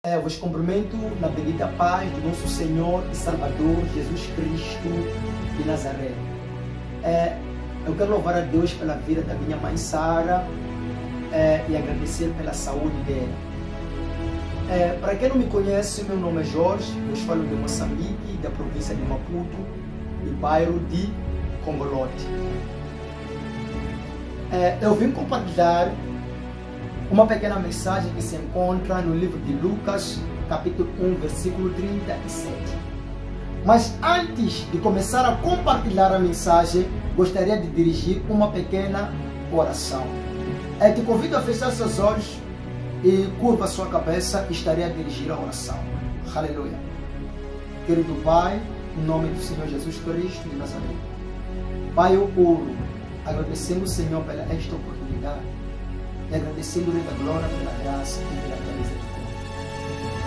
Eu vos cumprimento na bendita paz do nosso Senhor e Salvador Jesus Cristo de Nazaré. Eu quero louvar a Deus pela vida da minha mãe Sara e agradecer pela saúde dela. Para quem não me conhece, meu nome é Jorge, eu falo de Moçambique, da província de Maputo, do bairro de Congolote. Eu vim compartilhar uma pequena mensagem que se encontra no livro de Lucas, capítulo 1, versículo 37. Mas antes de começar a compartilhar a mensagem, gostaria de dirigir uma pequena oração. Te convido a fechar seus olhos e curva sua cabeça e estarei a dirigir a oração. Aleluia. Querido Pai, em nome do Senhor Jesus Cristo de Nazaré. Pai, eu oro, agradecendo o Senhor pela esta oportunidade e agradecendo o Rei da Glória pela graça e pela tua misericórdia.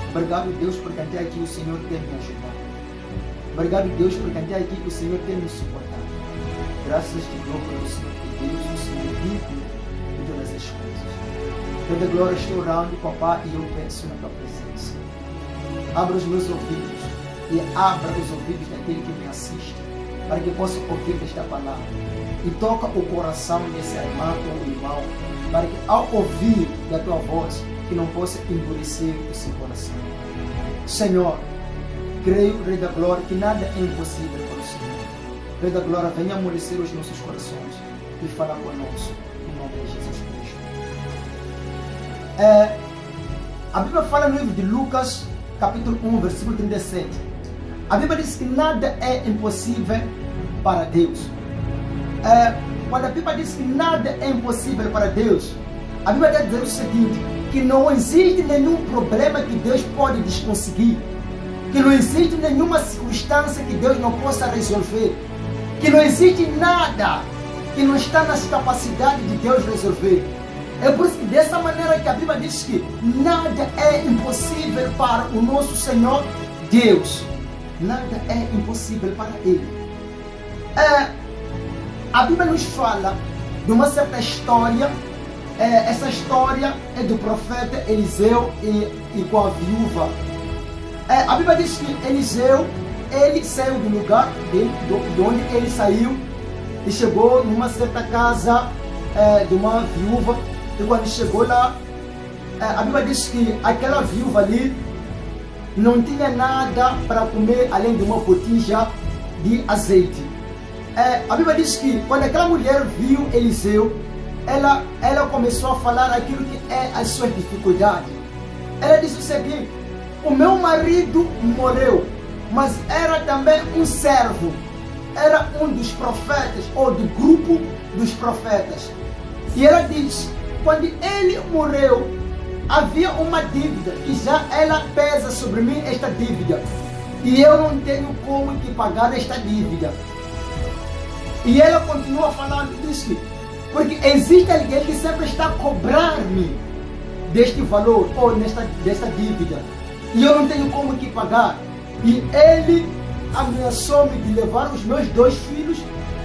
Obrigado, Deus, porque até aqui o Senhor tem me ajudado. Obrigado, Deus, porque até aqui o Senhor tem me suportado. Graças te dou pelo Senhor que Deus, o Senhor digno de todas as coisas. Rei da Glória, estou orando, Papai, e eu peço na tua presença. Abra os meus ouvidos e abra os ouvidos daquele que me assiste, para que possa ouvir esta palavra. E toca o coração desse irmão ou irmão, para que ao ouvir da tua voz, que não possa endurecer o seu coração. Senhor, creio, Rei da Glória, que nada é impossível para o Senhor. Rei da Glória, venha amolecer os nossos corações e falar conosco, em nome de Jesus Cristo. A Bíblia fala no livro de Lucas, capítulo 1, versículo 37. A Bíblia diz que nada é impossível para Deus. Quando a Bíblia diz que nada é impossível para Deus, a Bíblia está dizendo o seguinte, que não existe nenhum problema que Deus pode desconseguir, que não existe nenhuma circunstância que Deus não possa resolver, que não existe nada que não está nas capacidades de Deus resolver. É por isso que dessa maneira que a Bíblia diz que nada é impossível para o nosso Senhor Deus. Nada é impossível para Ele. A Bíblia nos fala de uma certa história. Essa história é do profeta Eliseu e com a viúva. A Bíblia diz que Eliseu, ele saiu do lugar de onde ele saiu e chegou numa certa casa de uma viúva. E quando chegou lá, a Bíblia diz que aquela viúva ali não tinha nada para comer além de uma botija de azeite. A Bíblia diz que quando aquela mulher viu Eliseu, ela começou a falar aquilo que é as suas dificuldades. Ela disse o seguinte: o meu marido morreu, mas era também um servo, era um dos profetas ou do grupo dos profetas. E ela diz: quando ele morreu, havia uma dívida que já ela pesa sobre mim esta dívida, e eu não tenho como que pagar esta dívida. E ela continua falando, diz que porque existe alguém que sempre está a cobrar-me deste valor ou desta dívida, e eu não tenho como que pagar. E ele ameaçou-me de levar os meus 2 filhos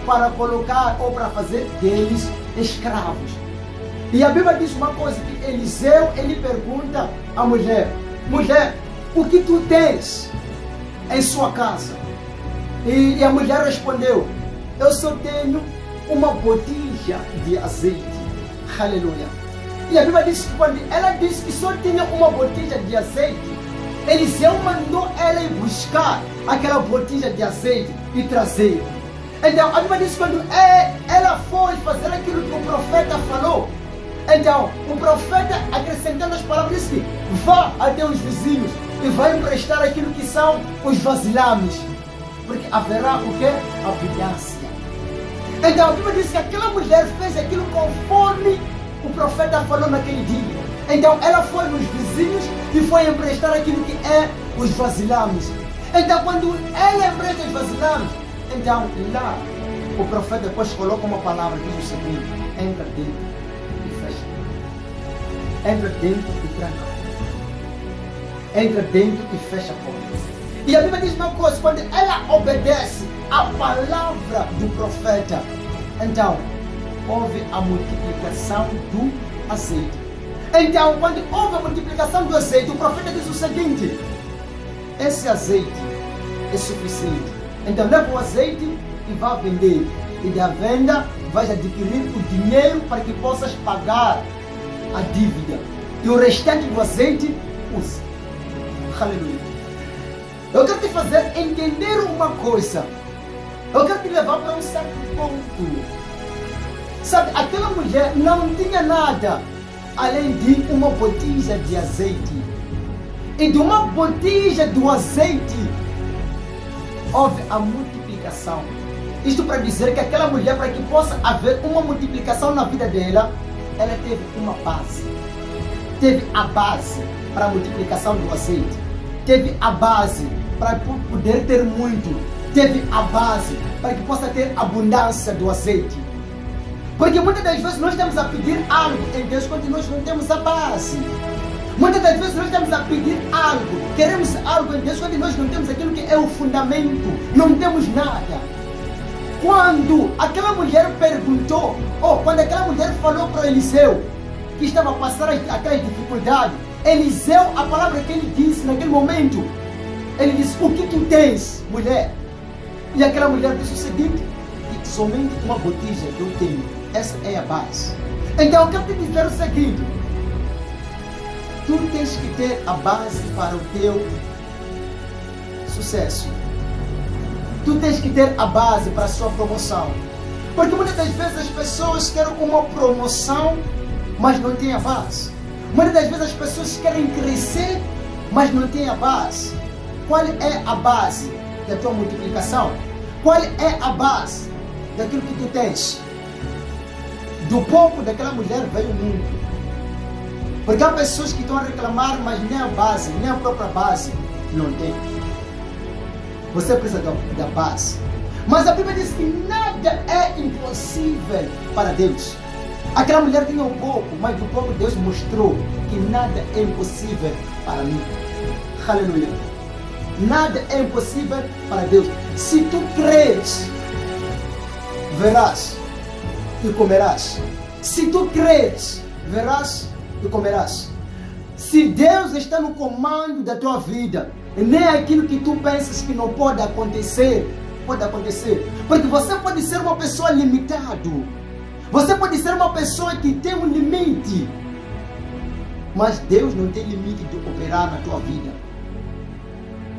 para colocar ou para fazer deles escravos. E a Bíblia diz uma coisa, que Eliseu, ele pergunta à mulher: mulher, o que tu tens em sua casa? E a mulher respondeu: eu só tenho uma botija de azeite. Aleluia. E a Bíblia diz que quando ela disse que só tinha uma botija de azeite, Eliseu mandou ela ir buscar aquela botija de azeite e trazer. Então a Bíblia diz que quando ela foi fazer aquilo que o profeta falou, então o profeta, acrescentando as palavras, disse que vá até os vizinhos e vai emprestar aquilo que são os vasilhames, porque haverá o que? Abundância. Então a Bíblia diz que aquela mulher fez aquilo conforme o profeta falou naquele dia. Então ela foi nos vizinhos e foi emprestar aquilo que é os vasilhames. Então quando ela empresta os vasilhames, então lá o profeta depois coloca uma palavra, diz o seguinte: entra dentro e fecha. Entra dentro e tranca. Entra dentro e fecha a porta. E a Bíblia diz uma coisa: quando ela obedece a palavra do profeta, então houve a multiplicação do azeite. Então, quando houve a multiplicação do azeite, o profeta diz o seguinte: esse azeite é suficiente. Então, leva o azeite e vá vender. E da venda, vais adquirir o dinheiro para que possas pagar a dívida. E o restante do azeite, use. Aleluia. Eu quero te fazer entender uma coisa. Eu quero te levar para um certo ponto. Sabe, aquela mulher não tinha nada além de uma botija de azeite. E de uma botija do azeite houve a multiplicação. Isto para dizer que aquela mulher, para que possa haver uma multiplicação na vida dela, ela teve uma base. Teve a base para a multiplicação do azeite. Teve a base para poder ter muito. Teve a base para que possa ter abundância do azeite. Porque muitas das vezes nós estamos a pedir algo em Deus quando nós não temos a base. Muitas das vezes nós estamos a pedir algo, queremos algo em Deus quando nós não temos aquilo que é o fundamento, não temos nada. Quando aquela mulher perguntou, ou quando aquela mulher falou para Eliseu que estava a passar aquela dificuldade, Eliseu, a palavra que ele disse naquele momento, ele disse: o que tu tens, mulher? E aquela mulher disse o seguinte: somente uma botija que eu tenho, essa é a base. Então eu quero te dizer o seguinte: tu tens que ter a base para o teu sucesso. Tu tens que ter a base para a sua promoção. Porque muitas das vezes as pessoas querem uma promoção, mas não têm a base. Muitas das vezes as pessoas querem crescer, mas não têm a base. Qual é a base da tua multiplicação? Qual é a base daquilo que tu tens? Do pouco daquela mulher veio muito. Porque há pessoas que estão a reclamar, mas nem a base, nem a própria base não tem. Você precisa da base. Mas a Bíblia diz que nada é impossível para Deus. Aquela mulher tinha um pouco, mas do pouco Deus mostrou que nada é impossível para mim. Aleluia. Nada é impossível para Deus. Se tu crês, verás e comerás. Se tu crês, verás e comerás. Se Deus está no comando da tua vida, nem aquilo que tu pensas que não pode acontecer, pode acontecer. Porque você pode ser uma pessoa limitada. Você pode ser uma pessoa que tem um limite. Mas Deus não tem limite de operar na tua vida.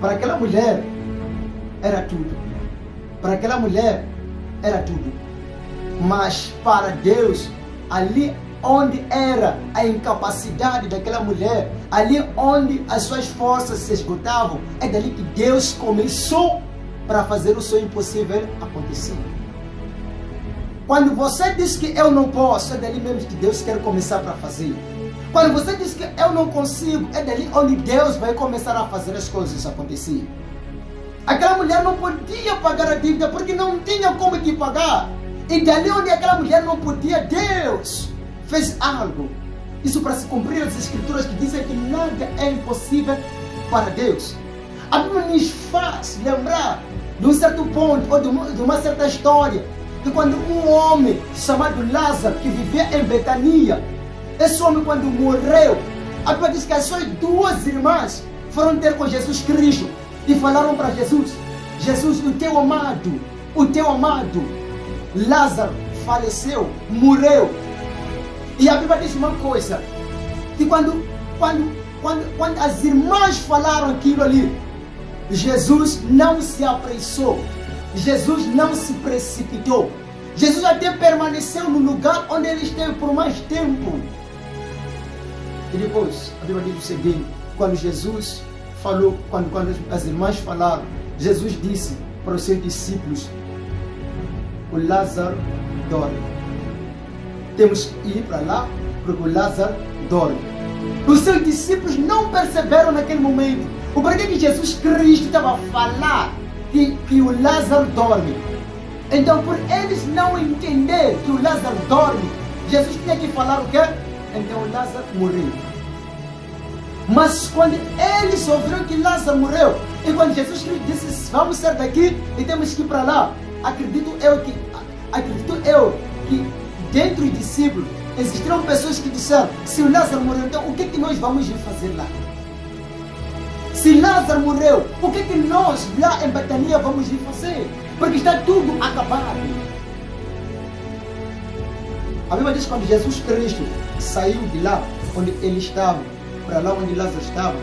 Para aquela mulher, era tudo. Para aquela mulher, era tudo. Mas para Deus, ali onde era a incapacidade daquela mulher, ali onde as suas forças se esgotavam, é dali que Deus começou para fazer o seu impossível acontecer. Quando você diz que eu não posso, é dali mesmo que Deus quer começar para fazer. Quando você diz que eu não consigo, é dali onde Deus vai começar a fazer as coisas acontecer. Aquela mulher não podia pagar a dívida porque não tinha como te pagar. E dali onde aquela mulher não podia, Deus fez algo. Isso para se cumprir as escrituras que dizem que nada é impossível para Deus. A Bíblia nos faz lembrar de um certo ponto ou de uma certa história, que quando um homem chamado Lázaro, que vivia em Betania, esse homem quando morreu, a Bíblia diz que as suas duas irmãs foram ter com Jesus Cristo e falaram para Jesus: Jesus, o teu amado, Lázaro faleceu, morreu. E a Bíblia diz uma coisa, que quando as irmãs falaram aquilo ali, Jesus não se apressou, Jesus não se precipitou, Jesus até permaneceu no lugar onde ele esteve por mais tempo. E depois, a Bíblia diz o seguinte: quando Jesus falou, quando as irmãs falaram, Jesus disse para os seus discípulos: o Lázaro dorme. Temos que ir para lá porque o Lázaro dorme. Os seus discípulos não perceberam naquele momento o porquê que Jesus Cristo estava a falar que o Lázaro dorme. Então, por eles não entender que o Lázaro dorme, Jesus tinha que falar o quê? Então o Lázaro morreu. Mas quando eles ouviram que Lázaro morreu, e quando Jesus Cristo disse: vamos sair daqui e temos que ir para lá, acredito eu que dentro dos discípulos existiram pessoas que disseram, se o Lázaro morreu, então o que é que nós vamos ir fazer lá? Se Lázaro morreu, o que é que nós lá em Betânia vamos ir fazer? Porque está tudo acabado. A Bíblia diz que quando Jesus Cristo saiu de lá, onde ele estava, para lá onde Lázaro estava,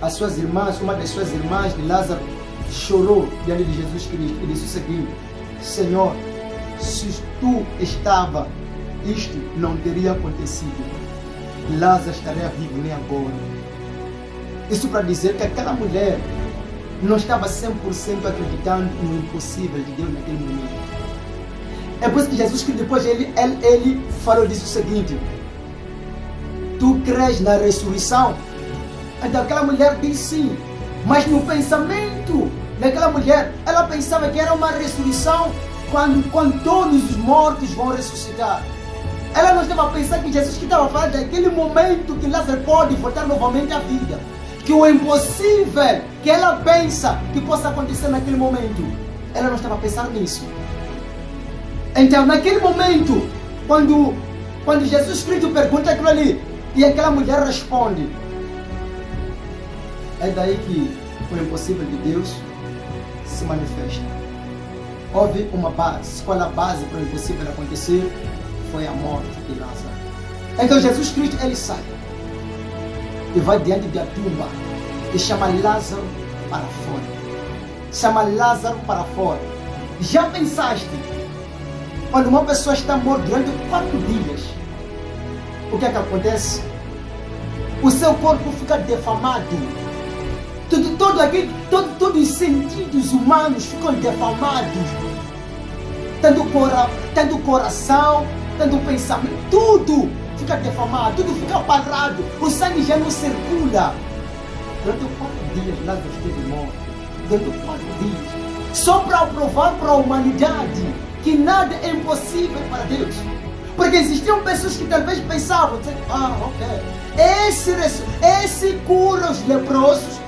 as suas irmãs, uma das suas irmãs de Lázaro, chorou diante de Jesus Cristo e disse o seguinte: Senhor, se tu estava, isto não teria acontecido. Lázaro estaria vivo nem agora. Isso para dizer que aquela mulher não estava 100% acreditando no impossível de Deus naquele momento. É por isso que Jesus Cristo depois ele falou, disse o seguinte: tu crês na ressurreição? Então aquela mulher disse sim, mas no pensamento daquela mulher, ela pensava que era uma ressurreição quando todos os mortos vão ressuscitar. Ela não estava pensando que Jesus que estava falando daquele momento que Lázaro pode voltar novamente à vida. Que o impossível que ela pensa que possa acontecer naquele momento, ela não estava pensando nisso. Então naquele momento, quando Jesus Cristo pergunta aquilo ali, e aquela mulher responde, é daí que o impossível de Deus se manifesta. Houve uma base. Qual a base para o impossível acontecer? Foi a morte de Lázaro. Então Jesus Cristo ele sai e vai diante da tumba e chama Lázaro para fora. Chama Lázaro para fora. Já pensaste, quando uma pessoa está morta durante 4 dias, o que é que acontece? O seu corpo fica defamado. Todos os sentidos humanos ficam defamados. Tanto o coração, tanto o pensamento, tudo fica defamado, tudo fica parado. O sangue já não circula. Durante 4 dias, Lázaro esteve morto. Durante 4 dias. Só para provar para a humanidade que nada é impossível para Deus. Porque existiam pessoas que talvez pensavam, ok, esse cura os leprosos,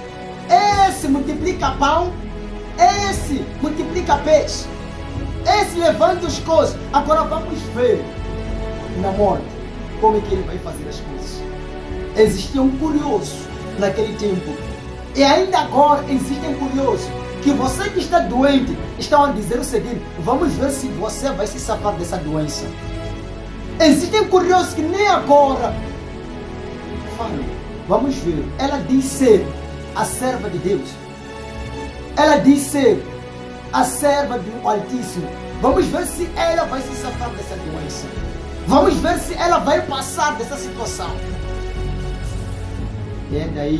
esse multiplica pão, esse multiplica peixe, esse levanta as coisas. Agora vamos ver na morte como é que ele vai fazer as coisas. Existia um curioso naquele tempo, e ainda agora existem curiosos, que você que está doente estão a dizer o seguinte: vamos ver se você vai se safar dessa doença. Existem curiosos que nem agora falam, vamos ver. Ela diz ser a serva de Deus, ela diz ser a serva do Altíssimo. Vamos ver se ela vai se safar dessa doença. Vamos ver se ela vai passar dessa situação. É daí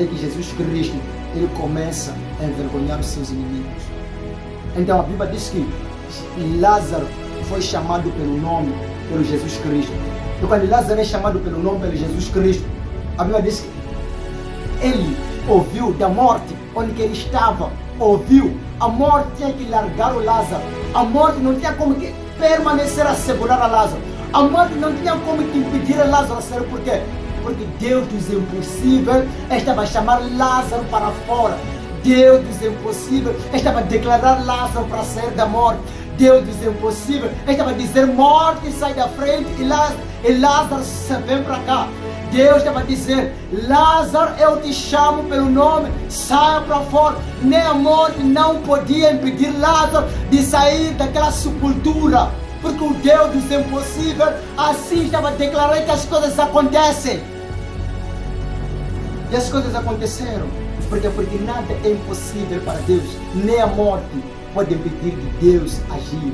que Jesus Cristo ele começa a envergonhar os seus inimigos. Então a Bíblia diz que Lázaro foi chamado pelo nome, pelo Jesus Cristo. E quando Lázaro é chamado pelo nome, pelo Jesus Cristo, a Bíblia diz que ele ouviu da morte onde que ele estava, ouviu. A morte tinha que largar o Lázaro. A morte não tinha como que permanecer a segurar a Lázaro. A morte não tinha como que impedir a Lázaro a ser. Por quê? Porque Deus dos impossíveis estava a chamar Lázaro para fora. Deus dos impossíveis estava a declarar Lázaro para sair da morte. Deus dos impossíveis estava a dizer: morte, sai da frente, e Lázaro vem para cá. Deus estava a dizer: Lázaro, eu te chamo pelo nome, saia para fora. Nem a morte não podia impedir Lázaro de sair daquela sepultura, porque o Deus dos impossíveis assim estava a declarar que as coisas acontecem. E as coisas aconteceram. Porque nada é impossível para Deus. Nem a morte pode impedir de Deus agir.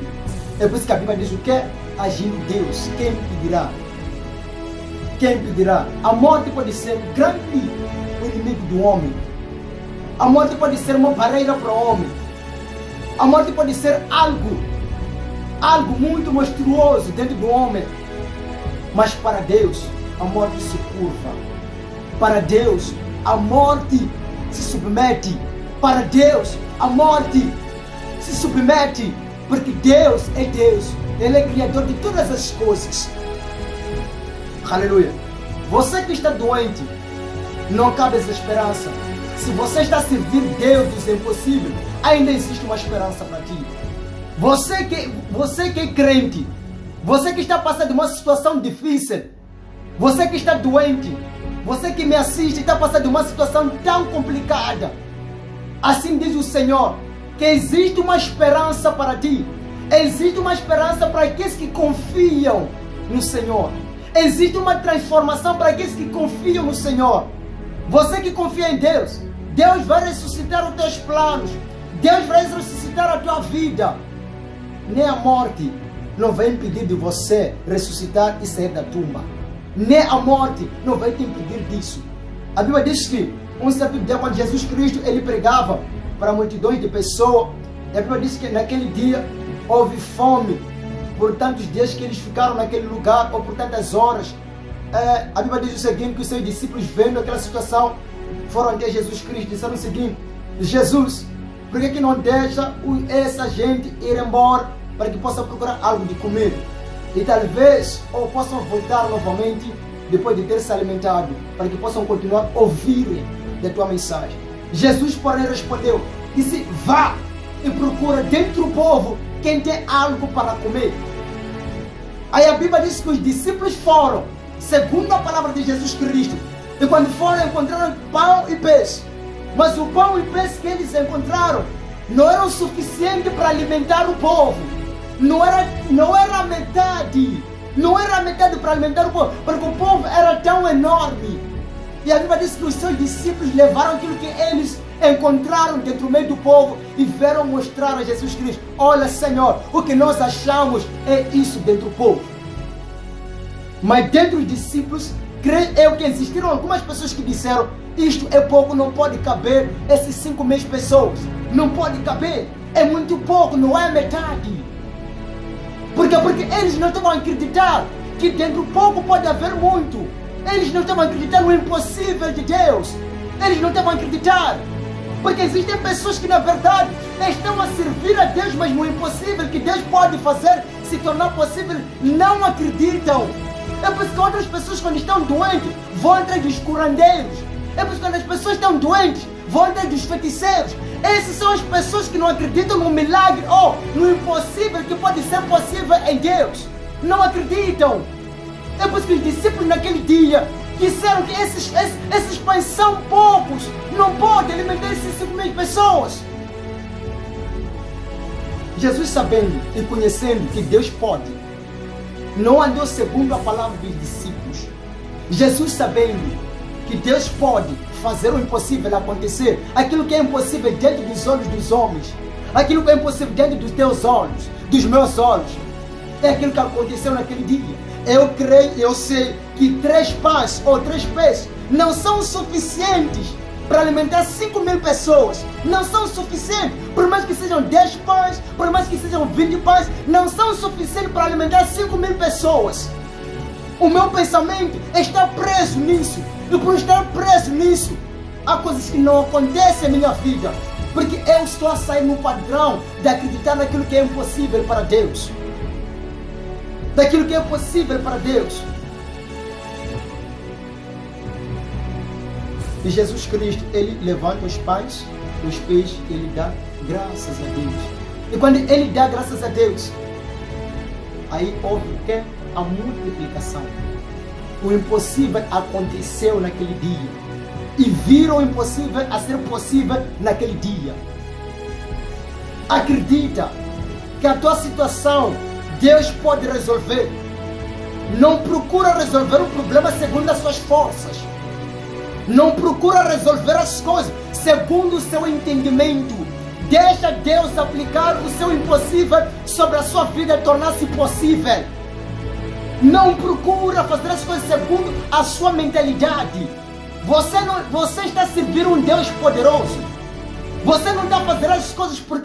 É por isso que a Bíblia diz o que? Agindo Deus, quem impedirá? Quem impedirá? A morte pode ser grande inimigo do homem. A morte pode ser uma barreira para o homem. A morte pode ser algo muito monstruoso dentro do homem. Mas para Deus, a morte se curva. Para Deus, a morte se submete. Para Deus, a morte se submete. Porque Deus é Deus. Ele é Criador de todas as coisas. Aleluia. Você que está doente, não cabe essa esperança. Se você está a servir Deus dos impossíveis, ainda existe uma esperança para ti. Você que é crente, você que está passando uma situação difícil, você que está doente, você que me assiste está passando uma situação tão complicada. Assim diz o Senhor, que existe uma esperança para ti. Existe uma esperança para aqueles que confiam no Senhor. Existe uma transformação para aqueles que confiam no Senhor. Você que confia em Deus, Deus vai ressuscitar os teus planos. Deus vai ressuscitar a tua vida. Nem a morte não vai impedir de você ressuscitar e sair da tumba. Nem a morte não vai te impedir disso. A Bíblia diz que um certo dia, quando Jesus Cristo ele pregava para multidões de pessoas, a Bíblia diz que naquele dia houve fome por tantos dias que eles ficaram naquele lugar, ou por tantas horas. A Bíblia diz o seguinte, que os seus discípulos, vendo aquela situação, foram até Jesus Cristo e disseram o seguinte: Jesus, por que não deixa essa gente ir embora para que possa procurar algo de comer? E talvez ou possam voltar novamente depois de ter se alimentado, para que possam continuar a ouvir da tua mensagem. Jesus, porém, respondeu, disse: vá e procura dentro do povo quem tem algo para comer. Aí a Bíblia diz que os discípulos foram, segundo a palavra de Jesus Cristo, e quando foram, encontraram pão e peixe. Mas o pão e peixe que eles encontraram não eram suficiente para alimentar o povo. Não era metade. Não era metade para alimentar o povo, porque o povo era tão enorme. E a Bíblia diz que os seus discípulos levaram aquilo que eles encontraram dentro do meio do povo e vieram mostrar a Jesus Cristo: olha, Senhor, o que nós achamos é isso dentro do povo. Mas dentro dos discípulos, creio eu que existiram algumas pessoas que disseram: isto é pouco, não pode caber esses 5.000 pessoas. Não pode caber, é muito pouco, não é metade. Por quê? Porque eles não estavam a acreditar que dentro do pouco pode haver muito. Eles não estavam a acreditar no impossível de Deus. Eles não estavam a acreditar. Porque existem pessoas que na verdade estão a servir a Deus, mas no impossível que Deus pode fazer se tornar possível, não acreditam. É por isso que outras pessoas, quando estão doentes, vão atrás dos curandeiros. É por isso que quando as pessoas estão doentes, vão atrás dos feiticeiros. Essas são as pessoas que não acreditam no milagre ou no impossível que pode ser possível em Deus. Não acreditam. É por isso que os discípulos naquele dia disseram que esses pães são poucos. Não pode alimentar esses 5.000 pessoas. Jesus, sabendo e conhecendo que Deus pode, não andou segundo a palavra dos discípulos. Jesus, sabendo que Deus pode fazer o impossível acontecer, aquilo que é impossível diante dos olhos dos homens, aquilo que é impossível diante dos teus olhos, dos meus olhos, é aquilo que aconteceu naquele dia. Eu creio, eu sei que 3 pães ou 3 peixes não são suficientes para alimentar 5.000 pessoas. Não são suficientes, por mais que sejam 10 pães, por mais que sejam 20 pães, não são suficientes para alimentar 5.000 pessoas. O meu pensamento está preso nisso. E por estar preso nisso, há coisas que não acontecem na minha vida, porque eu estou a sair no padrão de acreditar naquilo que é impossível para Deus. Daquilo que é possível para Deus. E Jesus Cristo, ele levanta os pães, os peixes, ele dá graças a Deus. E quando ele dá graças a Deus, aí houve o quê? A multiplicação. O impossível aconteceu naquele dia. E viram o impossível a ser possível naquele dia. Acredita que a tua situação Deus pode resolver. Não procura resolver o problema segundo as suas forças. Não procura resolver as coisas segundo o seu entendimento. Deixa Deus aplicar o seu impossível sobre a sua vida e tornar-se possível. Não procura fazer as coisas segundo a sua mentalidade. Você está a servir um Deus poderoso. Você não está a fazer as coisas porque